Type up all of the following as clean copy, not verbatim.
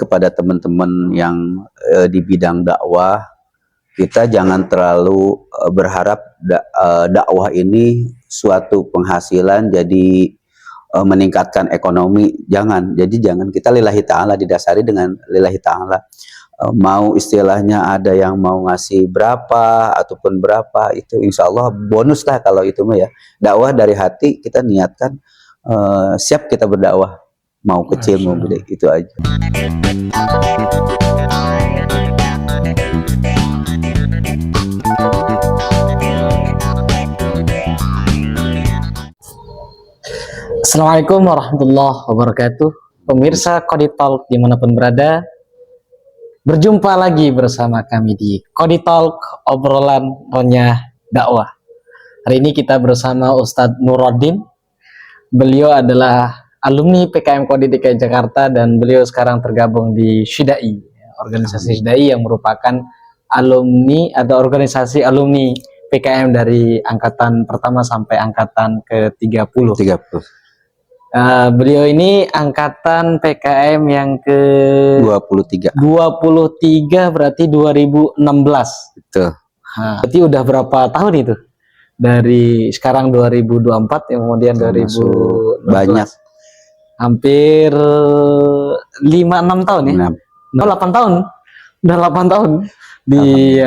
kepada teman-teman yang di bidang dakwah, kita jangan terlalu berharap dakwah ini suatu penghasilan jadi meningkatkan ekonomi. Jangan kita lillahi ta'ala, didasari dengan lillahi ta'ala. Mau istilahnya ada yang mau ngasih berapa ataupun berapa, itu insya Allah bonus lah kalau itu mah ya. Dakwah dari hati, kita niatkan siap kita berdakwah, mau kecil mau gede, itu aja. Assalamualaikum warahmatullahi wabarakatuh. Pemirsa Qodi Talk dimanapun berada, berjumpa lagi bersama kami di Qodi Talk, obrolan renyah dakwah. Hari ini kita bersama Ustadz Nuruddin. Beliau adalah alumni PKM Qodi DKI Jakarta dan beliau sekarang tergabung di Syidai, organisasi Syidai yang merupakan alumni atau organisasi alumni PKM dari angkatan pertama sampai angkatan ke-30. Beliau ini angkatan PKM yang ke 23 berarti 2016. Betul. Berarti udah berapa tahun itu? Dari sekarang 2024 yang kemudian 2016. Banyak. Hampir 5-6 tahun ya? 8 tahun. Udah 8 tahun di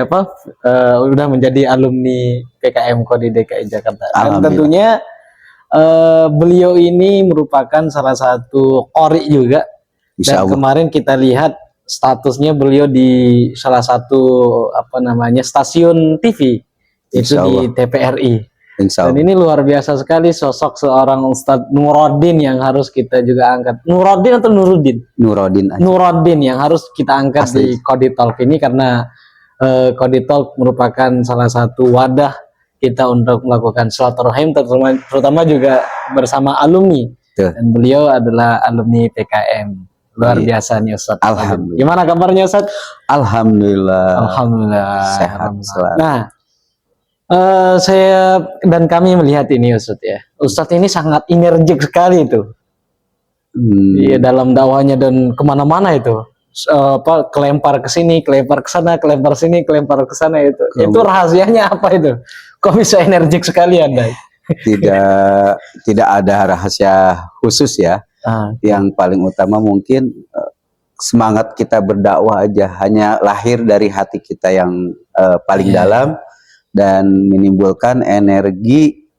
udah menjadi alumni PKM Qodi DKI Jakarta. Dan tentunya beliau ini merupakan salah satu qori juga. Dan kemarin kita lihat statusnya beliau di salah satu stasiun TV, itu di TVRI. Dan ini luar biasa sekali sosok seorang Ustadz Nuruddin yang harus kita juga angkat. Nuruddin atau Nuruddin? Nuruddin aja. Nuruddin yang harus kita angkat di Qodi Talk ini, karena Qodi Talk merupakan salah satu wadah kita untuk melakukan silaturahim, terutama juga bersama alumni. Dan beliau adalah alumni PKM. Luar biasa nih Ustadz. Alhamdulillah. Gimana kabarnya Ustadz? Alhamdulillah. Alhamdulillah. Sehat selalu. Nah, saya dan kami melihat ini Ustadz ya. Ustadz ini sangat energik sekali itu. Iya, dalam dakwahnya dan kemana-mana itu. Kelempar ke sini, kelempar ke sana, kelempar sini, kelempar ke sana itu. Itu rahasianya apa itu? Kok bisa energik sekali Anda? Tidak ada rahasia khusus ya. Yang paling utama mungkin semangat kita berdakwah aja, hanya lahir dari hati kita yang paling dalam dan menimbulkan energi.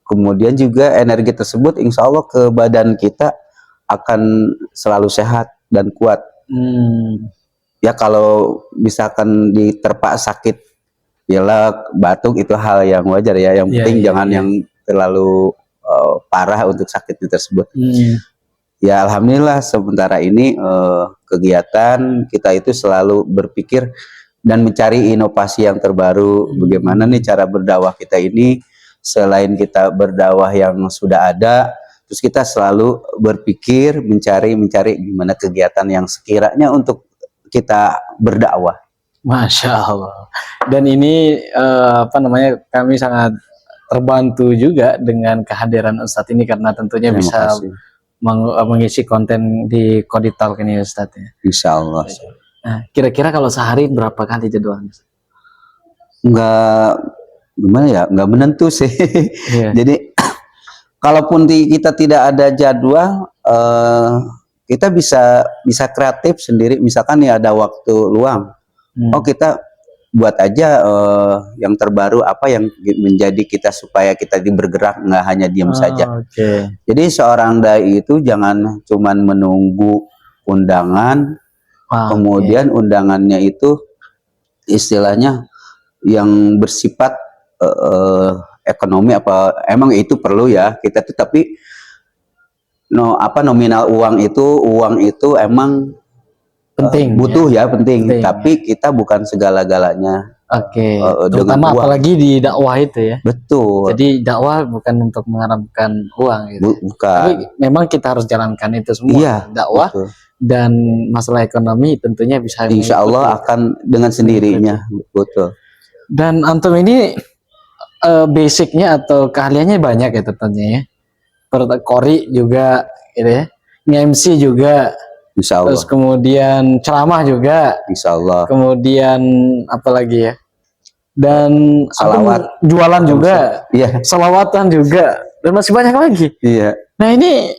Kemudian juga energi tersebut insya Allah ke badan kita akan selalu sehat dan kuat. Ya kalau misalkan diterpa sakit, pilek, batuk, itu hal yang wajar ya. Yang penting jangan yang terlalu parah untuk sakitnya tersebut. Ya alhamdulillah sementara ini kegiatan kita itu selalu berpikir dan mencari inovasi yang terbaru. Bagaimana nih cara berdakwah kita ini, selain kita berdakwah yang sudah ada, terus kita selalu berpikir mencari gimana kegiatan yang sekiranya untuk kita berdakwah. Masya Allah. Dan ini kami sangat terbantu juga dengan kehadiran Ustadz ini, karena tentunya bisa mengisi konten di Qodi Talk ini Ustadz ya. Insya Allah. Nah, kira-kira kalau sehari berapa kali jadwalnya? Nggak menentu sih. Jadi kalaupun kita tidak ada jadwal, kita bisa kreatif sendiri. Misalkan ya ada waktu luang, kita buat aja yang terbaru, apa yang menjadi kita supaya kita bergerak, nggak hanya diam saja. Jadi seorang dai itu jangan cuman menunggu undangan, kemudian undangannya itu istilahnya yang bersifat ekonomi, apa emang itu perlu ya kita tuh, tapi nominal uang itu emang penting, butuh ya, penting. Tapi kita bukan segala-galanya. Terutama apalagi di dakwah itu ya. Betul. Jadi dakwah bukan untuk mengharapkan uang gitu. Bukan. Tapi memang kita harus jalankan itu semua. Dakwah betul. Dan masalah ekonomi tentunya bisa. Insya Allah akan dengan sendirinya. Betul. Dan antum ini basicnya atau keahliannya banyak ya tentunya ya. Qori juga gitu ya. Nge-MC juga. Insya Allah. Terus kemudian ceramah juga. Insya Allah. Kemudian apa lagi ya? Dan salawat, jualan juga. Iya. Salawatan juga. Dan masih banyak lagi. Iya. Nah ini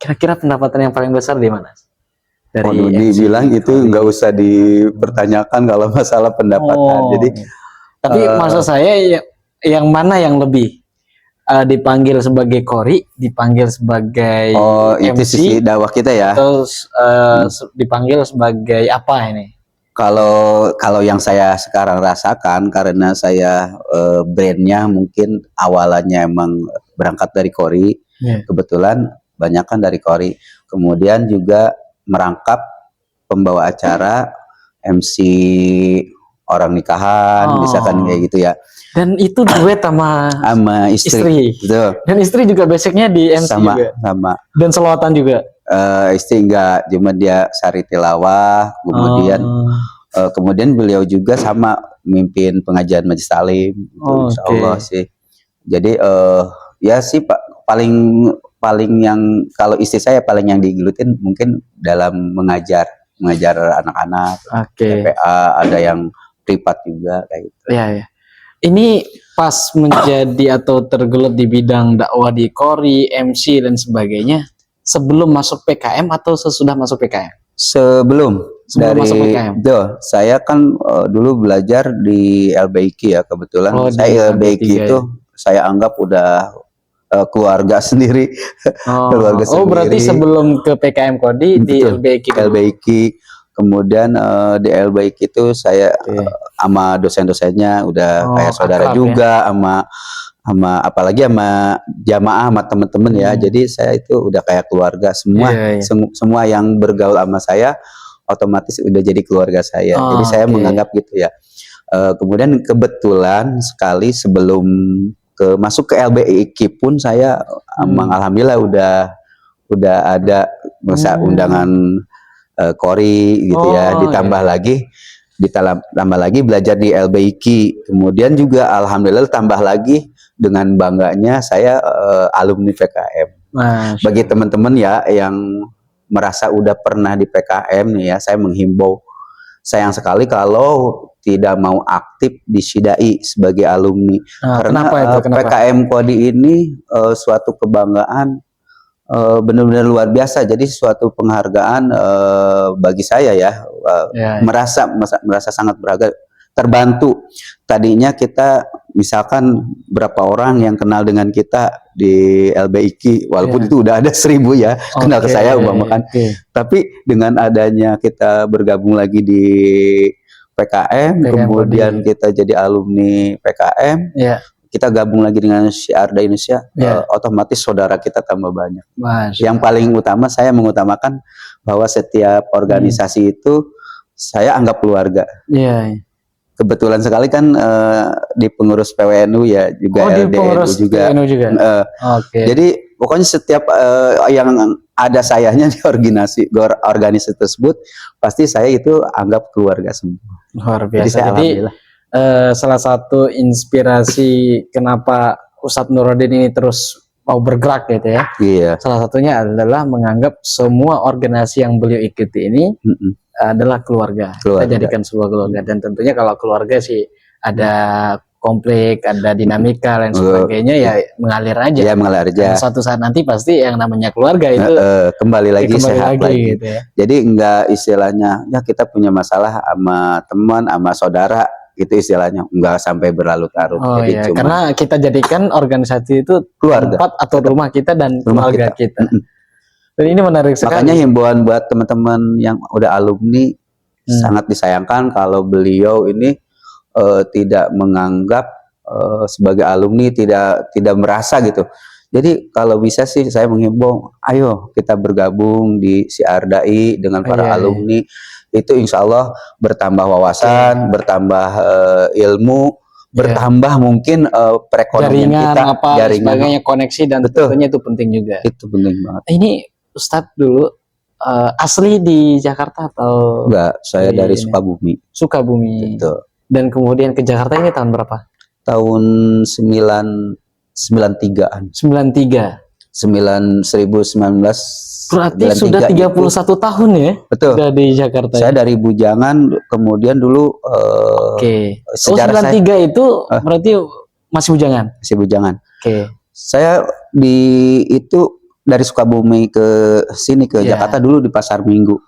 kira-kira pendapatan yang paling besar di mana? Dari dibilang itu nggak usah dipertanyakan kalau masalah pendapatan. Jadi, tapi maksud saya yang mana yang lebih dipanggil sebagai kori, dipanggil sebagai itu MC, sisi dakwah kita ya. Terus dipanggil sebagai apa ini? Kalau yang saya sekarang rasakan karena saya brandnya mungkin awalannya emang berangkat dari kori, kebetulan banyak kan dari kori. Kemudian juga merangkap pembawa acara, MC orang nikahan, misalkan kayak gitu ya. Dan itu duet sama istri. Gitu. Dan istri juga basicnya di MC juga. Sama. Dan selawatan juga. Istri enggak, cuma dia sari tilawah, kemudian beliau juga sama mimpin pengajian majelis taklim, insya Allah sih. Jadi ya sih Pak, paling yang kalau istri saya paling yang digelutin mungkin dalam mengajar anak-anak, TPA, ada yang privat juga kayak gitu. Iya. Ini pas menjadi atau tergelut di bidang dakwah di kori, MC dan sebagainya, sebelum masuk PKM atau sesudah masuk PKM? Sebelum masuk PKM. Saya kan dulu belajar di LBIQ ya, kebetulan saya LBIQ itu saya anggap udah keluarga sendiri. Keluarga sendiri. Berarti sebelum ke PKM Kodi di LBIQ. Kemudian di LBIQ itu saya sama dosen-dosennya udah kayak saudara juga, sama apalagi sama jamaah, sama temen-temen ya. Jadi saya itu udah kayak keluarga semua. Semua yang bergaul sama saya otomatis udah jadi keluarga saya. Jadi saya menganggap gitu ya. Kemudian kebetulan sekali sebelum masuk ke LBIQ pun saya alhamdulillah udah ada masa undangan kori gitu ya, ditambah lagi belajar di LBIQ. Kemudian juga alhamdulillah tambah lagi dengan bangganya saya alumni PKM. Bagi teman-teman ya yang merasa udah pernah di PKM nih ya, saya menghimbau sayang sekali kalau tidak mau aktif di SIDAI sebagai alumni. Karena kenapa? PKM Kodi ini suatu kebanggaan, benar-benar luar biasa. Jadi suatu penghargaan bagi saya ya, merasa sangat berharga, terbantu. Tadinya kita misalkan berapa orang yang kenal dengan kita di LBIQ, walaupun itu udah ada 1000 ya kenal ke saya umpamakan. Tapi dengan adanya kita bergabung lagi di PKM kemudian kita jadi alumni PKM, kita gabung lagi dengan Syiarda Indonesia, otomatis saudara kita tambah banyak. Yang paling utama saya mengutamakan bahwa setiap organisasi itu saya anggap keluarga. Kebetulan sekali kan di pengurus PWNU ya juga, LDNU juga. Jadi pokoknya setiap yang ada sayanya di organisasi tersebut pasti saya itu anggap keluarga semua. Luar biasa. Jadi salah satu inspirasi kenapa Ustadz Nuruddin ini terus mau bergerak gitu ya. Salah satunya adalah menganggap semua organisasi yang beliau ikuti ini adalah keluarga. Kita jadikan sebuah keluarga, dan tentunya kalau keluarga sih ada konflik, ada dinamika dan sebagainya ya mengalir aja. Mengalir aja. Dan suatu saat nanti pasti yang namanya keluarga itu kembali lagi sehat lagi. Gitu ya. Jadi enggak istilahnya ya kita punya masalah sama teman, sama saudara, itu istilahnya enggak sampai berlarut-larut. Jadi karena kita jadikan organisasi itu keluarga, tempat atau rumah kita dan keluarga kita. Dan ini menarik sekali. Makanya himbauan buat teman-teman yang udah alumni, sangat disayangkan kalau beliau ini tidak menganggap sebagai alumni, tidak merasa gitu. Jadi kalau bisa sih saya menghimbau, ayo kita bergabung di Syiardai dengan para alumni. Itu insya Allah bertambah wawasan, bertambah ilmu, bertambah mungkin perekonomian kita, jaringan, sebagainya, koneksi, dan tentunya itu penting juga. Itu penting banget. Ini Ustadz dulu asli di Jakarta atau? Enggak, saya dari Sukabumi. Sukabumi. Betul. Dan kemudian ke Jakarta ini tahun berapa? Tahun 93-an. 93. Berarti sudah 31 tahun ya? Betul. Sudah di Jakarta. Saya dari Bujangan, kemudian dulu sejarah 93 itu berarti masih Bujangan. Masih Bujangan. Saya itu dari Sukabumi ke sini ke Jakarta dulu di Pasar Minggu.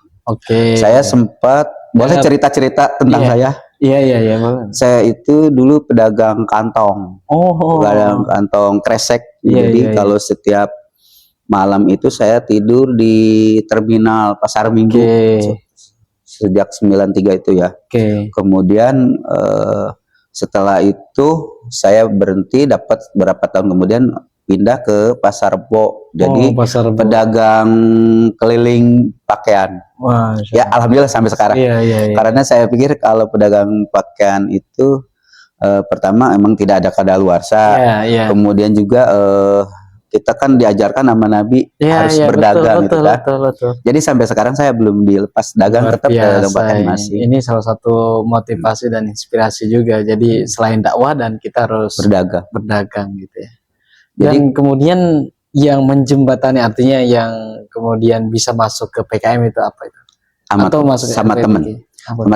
Saya sempat boleh cerita-cerita tentang saya? Iya. Saya itu dulu pedagang kantong. Pedagang kantong kresek. Jadi kalau setiap malam itu saya tidur di terminal Pasar Minggu sejak 93 itu ya. Kemudian setelah itu saya berhenti, dapat berapa tahun kemudian pindah ke Pasar Rebo. Jadi pedagang keliling pakaian. Ya alhamdulillah sampai sekarang. Karena saya pikir kalau pedagang pakaian itu pertama emang tidak ada kadaluarsa. Kemudian juga kita kan diajarkan sama Nabi harus berdagang gitu kan. Betul. Jadi sampai sekarang saya belum dilepas dagang, tetap dagang pakaian masih. Ini salah satu motivasi dan inspirasi juga. Jadi selain dakwah dan kita harus berdagang gitu ya. Dan kemudian yang menjembatani, artinya yang kemudian bisa masuk ke PKM itu apa itu? Atau masuk sama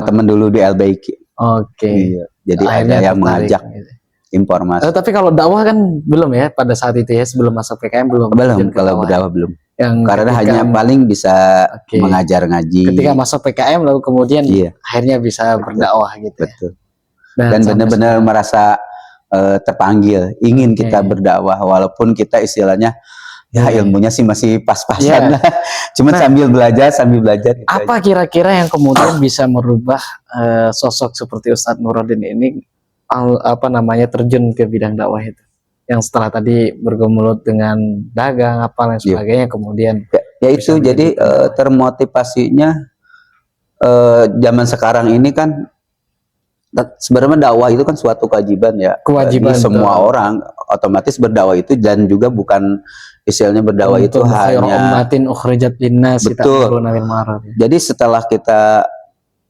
teman dulu di LBIK. Iya. Jadi ada yang mengajak informasi. Tapi kalau dakwah kan belum ya pada saat itu ya, sebelum masuk PKM belum. Kalau berdakwah belum. Karena hanya paling bisa mengajar ngaji. Ketika masuk PKM lalu kemudian akhirnya bisa berdakwah gitu. Betul. Dan benar-benar merasa terpanggil, ingin kita berdakwah, walaupun kita istilahnya ilmunya sih masih pas-pasan lah. Cuman sambil belajar gitu. Apa kira-kira yang kemudian bisa merubah sosok seperti Ustadz Nuruddin ini terjun ke bidang dakwah itu? Yang setelah tadi bergemulut dengan dagang apa dan sebagainya, kemudian itu jadi termotivasinya zaman sekarang ini kan sebenarnya dakwah itu kan suatu kewajiban ya. Bagi semua orang otomatis berdakwah itu, dan juga bukan istilahnya berdakwah itu hanya betul. Jadi setelah kita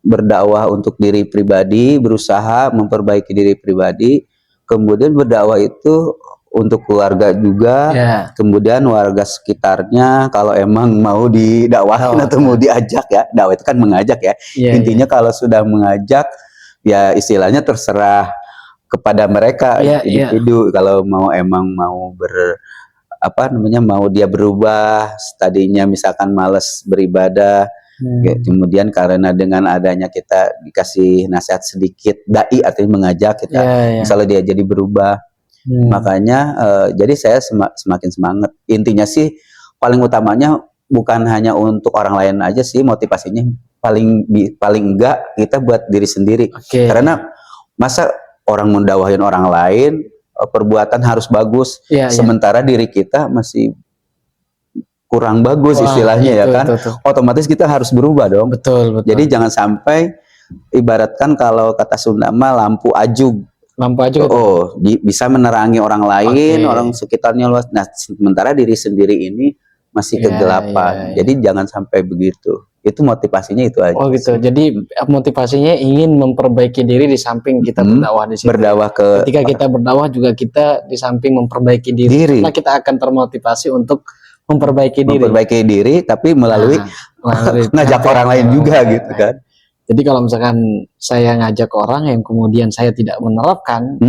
berdakwah untuk diri pribadi, berusaha memperbaiki diri pribadi, kemudian berdakwah itu untuk keluarga juga, kemudian warga sekitarnya kalau emang mau didakwahin atau mau diajak ya. Dakwah itu kan mengajak ya. Intinya kalau sudah mengajak ya istilahnya terserah kepada mereka individu. Kalau mau mau dia berubah, tadinya misalkan malas beribadah, kemudian karena dengan adanya kita dikasih nasihat sedikit, dai artinya mengajak kita, misalnya dia jadi berubah. Makanya jadi saya semakin semangat. Intinya sih paling utamanya bukan hanya untuk orang lain aja sih, motivasinya paling enggak kita buat diri sendiri. Karena masa orang mendakwahin orang lain, perbuatan harus bagus, sementara diri kita masih kurang bagus istilahnya betul. Otomatis kita harus berubah dong. Betul. Jadi jangan sampai ibaratkan kalau kata Sunda mah lampu ajug. Bisa menerangi orang lain, orang sekitarnya luas. Nah, sementara diri sendiri ini masih kegelapan. Jadi jangan sampai begitu. Itu motivasinya itu aja. Jadi motivasinya ingin memperbaiki diri di samping kita berdakwah di situ. Ketika kita berdakwah juga kita di samping memperbaiki diri. Karena kita akan termotivasi untuk memperbaiki diri, tapi melalui ngajak orang lain juga gitu kan. Jadi kalau misalkan saya ngajak orang yang kemudian saya tidak menerapkan,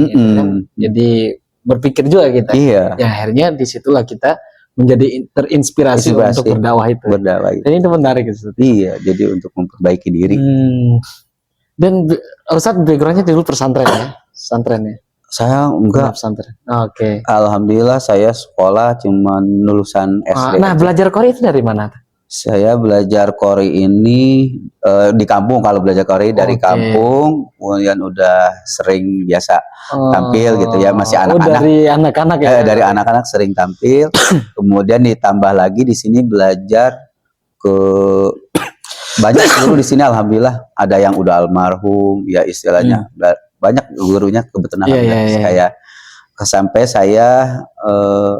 jadi berpikir juga kita. Ya akhirnya disitulah kita menjadi terinspirasi untuk berdakwah itu. Dan itu menarik gitu. Jadi untuk memperbaiki diri. Dan Ustadz backgroundnya dulu pesantren ya? Pesantren ya? Saya enggak. Pesantren. Alhamdulillah saya sekolah cuma lulusan SD. Nah, belajar Qori itu dari mana? Saya belajar Qori ini di kampung. Kalau belajar Qori dari kampung, kemudian udah sering biasa tampil gitu ya, masih anak-anak. Dari anak-anak ya? Dari anak-anak sering tampil. Kemudian ditambah lagi di sini belajar ke banyak guru di sini. Alhamdulillah ada yang udah almarhum ya istilahnya. Banyak gurunya kebetulan. Kayak sampai saya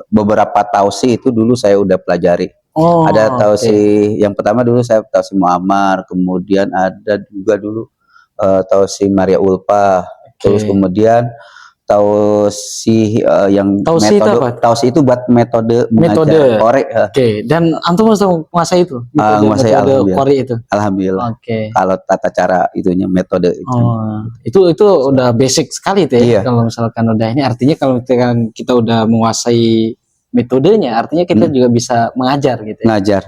beberapa tausi itu dulu saya udah pelajari. Ada tausi yang pertama dulu saya tausi Muammar, kemudian ada juga dulu tausi Maria Ulpa, terus kemudian Tausi yang Tausi itu metode apa? Tausi itu buat metode mengajar Qori. Oke. Dan antum harus menguasai itu. Menguasai, metode alhamdulillah. Qori itu. Alhamdulillah. Oke. Kalau tata cara itunya metode itu. Itu udah basic sekali tuh ya. Iya. Kalau misalkan udah ini artinya kalau kita udah menguasai metodenya, artinya kita juga bisa mengajar gitu ya. Ngajar.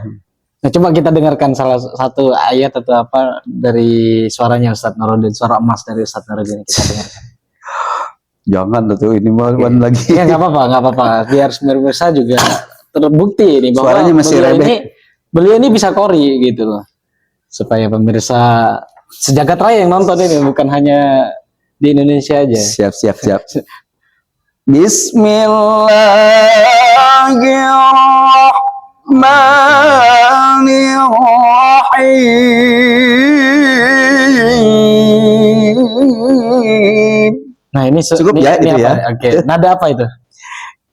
Nah, coba kita dengarkan salah satu ayat atau apa dari suaranya Ustadz Nuruddin, suara emas dari Ustadz Nuruddin, kita dengarkan. Jangan tuh ini malam lagi. Ya nggak apa-apa. Biar pemirsa juga terbukti ini bahwa suaranya masih beliau ini bisa Qori gitu loh. Supaya pemirsa sejagat raya yang nonton ini bukan hanya di Indonesia aja. Siap. Bismillahirrahmanirrahim. Nah ini cukup ya itu ya. Oke. Nada apa itu?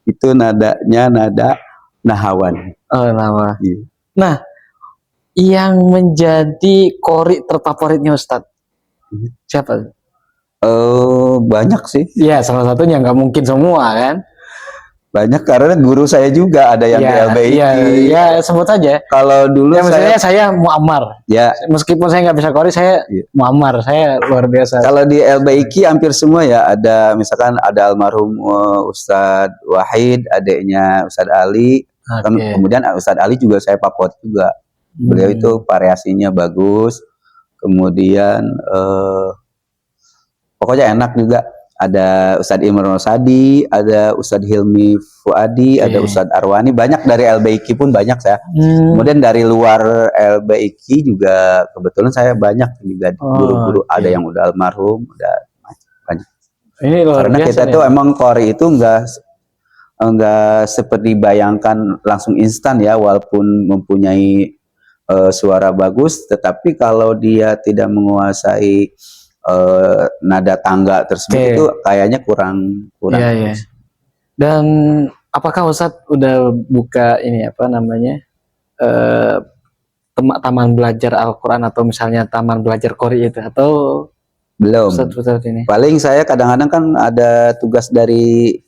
Itu nadanya nada nahawan. Oh, nawa. Iya. Nah, yang menjadi Qori terfavoritnya Ustadz siapa? Banyak sih. Ya salah satunya, nggak mungkin semua kan. Banyak karena guru saya juga ada yang di LBIQ. Iya, sebut saja. Kalau dulu saya Muammar. Ya. Meskipun saya nggak bisa Qori, saya Muammar. Saya luar biasa. Kalau di LBIQ hampir semua ya ada, misalkan ada almarhum Ustadz Wahid, adiknya Ustadz Ali. Kemudian Ustadz Ali juga saya favorit juga. Beliau itu variasinya bagus. Kemudian pokoknya enak juga. Ada Ustadz Imran Rosadi, ada Ustadz Hilmi Fuadi, ada Ustadz Arwani. Banyak dari LBIQ pun banyak saya. Kemudian dari luar LBIQ juga kebetulan saya banyak juga guru-guru. Ada yang udah almarhum, udah banyak. Ini karena kita tuh emang Qori itu enggak seperti bayangkan langsung instan ya, walaupun mempunyai suara bagus, tetapi kalau dia tidak menguasai nada tangga tersebut itu kayaknya kurang. Iya. Dan apakah Ustadz udah buka ini apa namanya taman belajar Al-Quran atau misalnya taman belajar Qori itu, atau belum? Ustadz ini. Paling saya kadang-kadang kan ada tugas dari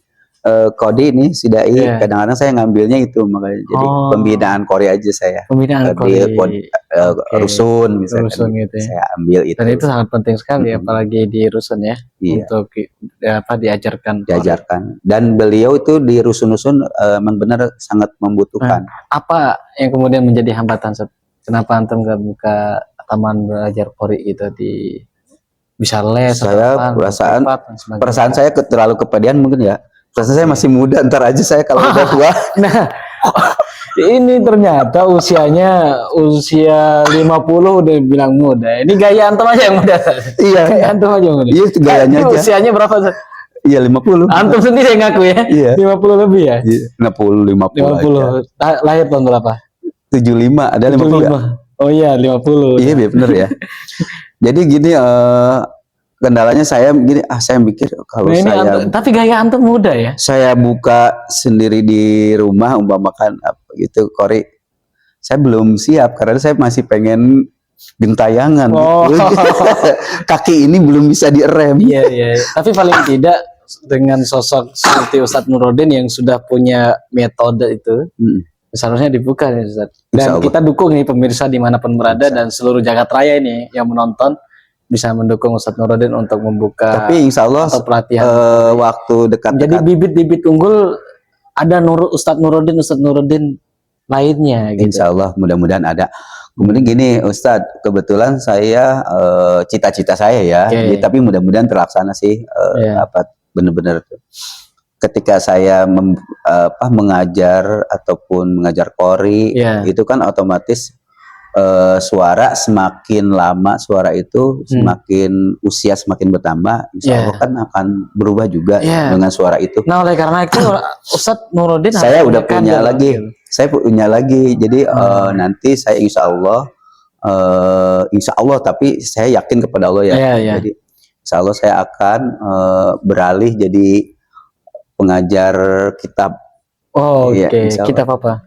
Kodi ini si Dai, kadang-kadang saya ngambilnya itu, makanya jadi pembinaan Qori aja saya. Pembinaan Qori. Rusun misalnya. Rusun gitu ya. Saya ambil itu. Dan itu sangat penting sekali apalagi di rusun ya. Iya. Untuk diajarkan. Dan beliau itu di rusun-rusun memang benar sangat membutuhkan. Apa yang kemudian menjadi hambatan? Kenapa antum nggak buka taman belajar Qori itu di bisa les? Saya perasaan saya terlalu kepedean mungkin ya. Perasaan saya masih muda, ntar aja saya kalau udah tua. Nah, ini ternyata usia 50 udah bilang muda. Ini gaya antum aja yang muda. Iya. Gaya antum aja yang muda. Iya, itu gayanya aja. Usianya berapa? Iya, 50. Antum sendiri yang ngaku ya? Iya. 50 lebih ya? Iya, 50. Lahir tahun berapa? 75, ada 50 ya? Oh iya, 50. Iya, bener ya. Jadi gini, kendalanya saya begini, saya mikir kalau tapi gaya antum muda ya. Saya buka sendiri di rumah umpamakan apa gitu Qori, saya belum siap karena saya masih pengen gentayangan. Kaki ini belum bisa direm. Iya. Tapi paling tidak dengan sosok seperti Ustadz Nuruddin yang sudah punya metode itu, seharusnya dibuka nih Ustadz. Dan kita dukung nih pemirsa dimanapun berada dan seluruh jagat raya ini yang menonton, bisa mendukung Ustadz Nuruddin untuk membuka. Tapi insya Allah pelatihan waktu dekat. Jadi bibit-bibit unggul ada Ustadz Nuruddin lainnya. Gitu. Insya Allah mudah-mudahan ada. Kemudian gini Ustadz, kebetulan saya cita-cita saya ya, tapi mudah-mudahan terlaksana sih. Benar-benar ketika saya mengajar ataupun mengajar Qori, itu kan otomatis suara semakin lama, suara itu semakin usia semakin bertambah, insya Allah kan akan berubah juga dengan suara itu. Nah oleh karena itu Ustadz Nuruddin saya udah punya lagi, jadi nanti saya insya Allah, tapi saya yakin kepada Allah ya. Jadi insya Allah saya akan beralih jadi pengajar kitab. Oke. Kitab apa?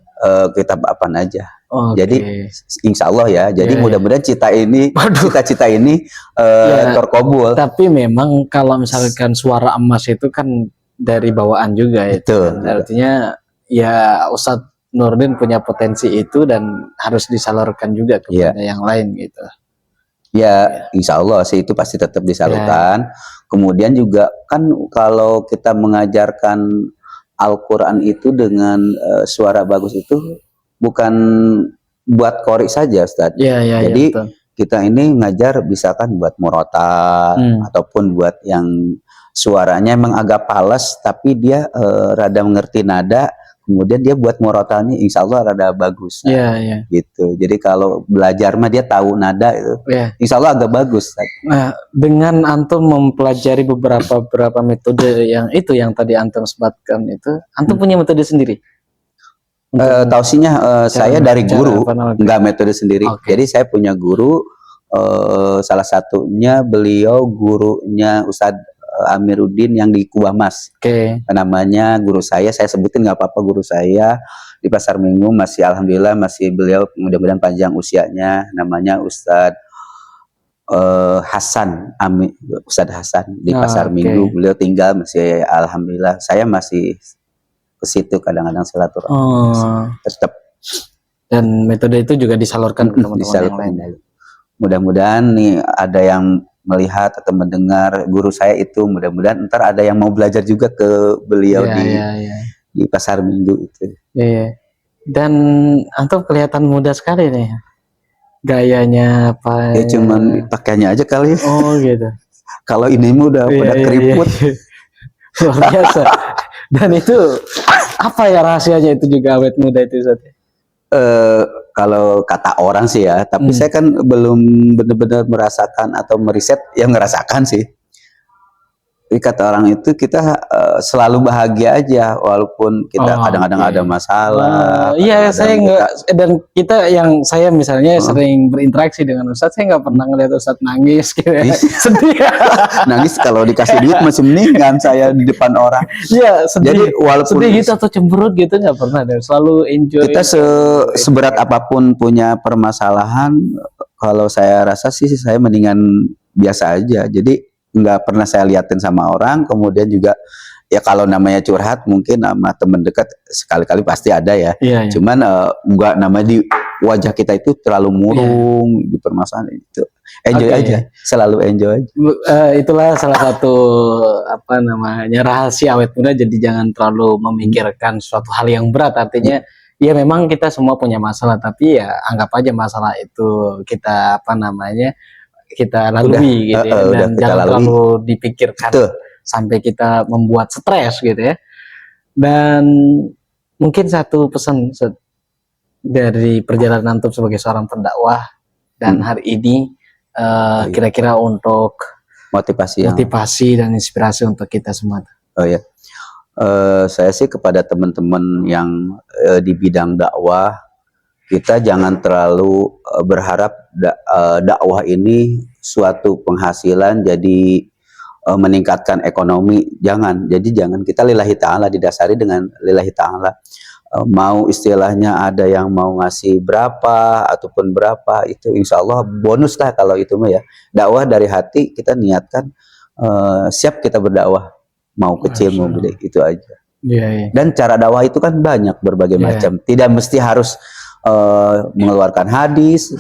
Kitab apaan aja. Jadi insya Allah ya. Jadi mudah-mudahan cita-cita ini terkabul. Tapi memang kalau misalkan suara emas itu kan dari bawaan juga ya. Artinya ya Ustadz Nurdin punya potensi itu dan harus disalurkan juga kepada yang lain gitu. Ya, insya Allah sih itu pasti tetap disalurkan. Kemudian juga kan kalau kita mengajarkan Al-Quran itu dengan suara bagus itu bukan buat qori saja, Ustadz. Jadi kita ini ngajar misalkan buat murotal ataupun buat yang suaranya emang agak pales tapi dia rada mengerti nada. Kemudian dia buat murotalnya insya Allah rada bagus, gitu. Jadi kalau belajar mah dia tahu nada itu, insya Allah agak bagus. Nah, dengan antum mempelajari beberapa metode yang tadi antum sebutkan itu, antum punya metode sendiri? Tausinya saya dari guru, nggak metode sendiri. Jadi saya punya guru, salah satunya beliau gurunya Ustadz Amiruddin yang di Kubah Mas. Namanya guru saya sebutin nggak apa-apa, guru saya di Pasar Minggu masih alhamdulillah masih beliau mudah-mudahan panjang usianya, namanya Ustadz Hasan Ustadz Hasan di Pasar Minggu. Beliau tinggal masih alhamdulillah saya masih ke situ kadang-kadang silaturahmi. Tetap. Dan metode itu juga disalurkan ke teman-teman yang lain. Mudah-mudahan nih ada yang melihat atau mendengar guru saya itu, mudah-mudahan ntar ada yang mau belajar juga ke beliau di Pasar Minggu itu. Dan antum kelihatan muda sekali nih, gayanya apa? Ya cuman pakaiannya aja kali. Gitu. Kalau ini udah pada keriput. Luar biasa. Dan itu apa ya rahasianya itu juga awet muda itu, Ustaz? Kalau kata orang sih ya, tapi saya kan belum benar-benar merasakan atau meriset yang ngerasakan sih. Jadi kata orang itu kita selalu bahagia aja walaupun kita kadang-kadang ada masalah. Iya, saya nggak, dan kita yang saya misalnya sering berinteraksi dengan Ustadz, saya nggak pernah ngeliat Ustadz nangis gitu ya. Sedih. Nangis kalau dikasih duit masih mendingan saya di depan orang. Iya, sedih. Jadi walaupun sedih gitu atau cemberut gitu nggak pernah deh. Selalu enjoy. Kita seberat apapun punya permasalahan, kalau saya rasa sih saya mendingan biasa aja. Jadi nggak pernah saya liatin sama orang. Kemudian juga ya kalau namanya curhat mungkin sama teman dekat sekali-kali pasti ada ya. Cuman nggak nama di wajah kita itu terlalu murung di permasalahan itu. Enjoy aja, selalu enjoy. Itulah salah satu apa namanya rahasia awet muda. Jadi jangan terlalu memikirkan suatu hal yang berat. Artinya ya memang kita semua punya masalah, tapi ya anggap aja masalah itu kita apa namanya kita lalui gitu ya, dan jangan terlalu dipikirkan sampai kita membuat stres gitu ya. Dan mungkin satu pesan dari perjalanan antum sebagai seorang pendakwah dan hari ini kira-kira untuk motivasi dan inspirasi untuk kita semua. Saya sih kepada teman-teman yang di bidang dakwah, kita jangan terlalu berharap dakwah ini suatu penghasilan jadi meningkatkan ekonomi. Jangan kita lillahi ta'ala, didasari dengan lillahi ta'ala. Mau istilahnya ada yang mau ngasih berapa ataupun berapa, itu insya Allah bonus lah kalau itu mah ya. Dakwah dari hati, kita niatkan siap kita berdakwah, mau kecil mau gede, itu aja. Dan cara dakwah itu kan banyak berbagai macam, tidak mesti harus mengeluarkan hadis,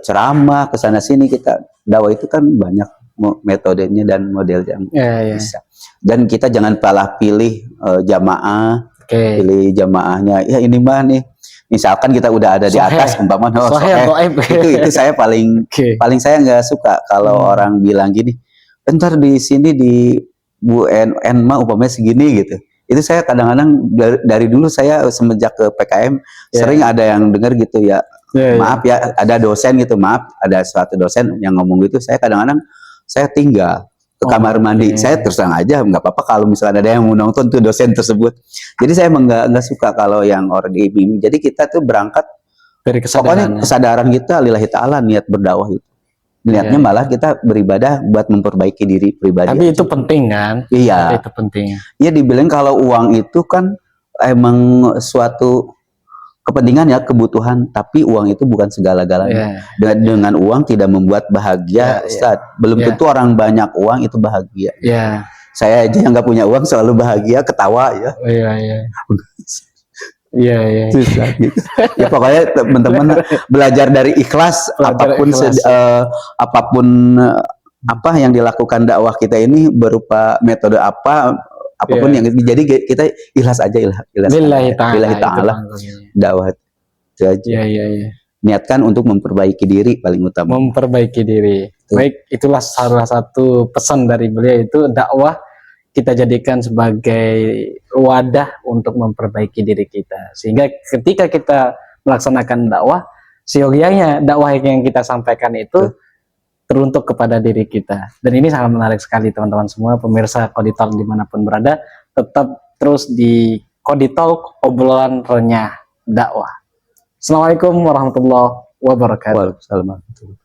ceramah kesana sini. Kita dakwah itu kan banyak metodenya dan model yang bisa. Dan kita jangan malah pilih jamaah, pilih jamaahnya. Ya ini mah nih, misalkan kita udah ada di atas, umpama itu saya paling saya nggak suka kalau orang bilang gini, entar di sini di Bu NN mah umpamanya segini gitu. Itu saya kadang-kadang dari dulu saya semenjak ke PKM sering ada yang dengar gitu ya. Maaf ya, ada dosen gitu, ada suatu dosen yang ngomong gitu, saya kadang-kadang saya tinggal ke kamar mandi. Saya terus terang aja nggak apa-apa kalau misalnya ada yang mau nonton tuh dosen tersebut. Jadi saya emang nggak suka kalau yang orang dibimbing. Jadi kita tuh berangkat dari kesadaran kita lillahi ta'ala, niat berdakwah itu. Niatnya malah kita beribadah buat memperbaiki diri pribadi. Tapi itu penting kan? Iya. Itu penting. Iya, dibilang kalau uang itu kan emang suatu kepentingan ya, kebutuhan, tapi uang itu bukan segala-galanya. Dengan uang tidak membuat bahagia, Ustaz. Belum tentu orang banyak uang itu bahagia. Saya aja yang nggak punya uang selalu bahagia, ketawa ya. Susah, gitu. Ya pokoknya teman-teman belajar dari ikhlas, apapun apa yang dilakukan dakwah kita ini berupa metode apapun yang jadi kita ikhlas aja, ikhlas Lillahi ta'ala dakwah itu aja. Niatkan untuk memperbaiki diri paling utama. Memperbaiki diri. Baik, itulah salah satu pesan dari beliau, itu dakwah kita jadikan sebagai wadah untuk memperbaiki diri kita. Sehingga ketika kita melaksanakan dakwah, seyogyanya dakwah yang kita sampaikan itu teruntuk kepada diri kita. Dan ini sangat menarik sekali teman-teman semua, pemirsa Qodi Talk dimanapun berada, tetap terus di Qodi Talk, obrolan renyah dakwah. Assalamualaikum warahmatullahi wabarakatuh. Waalaikumsalam.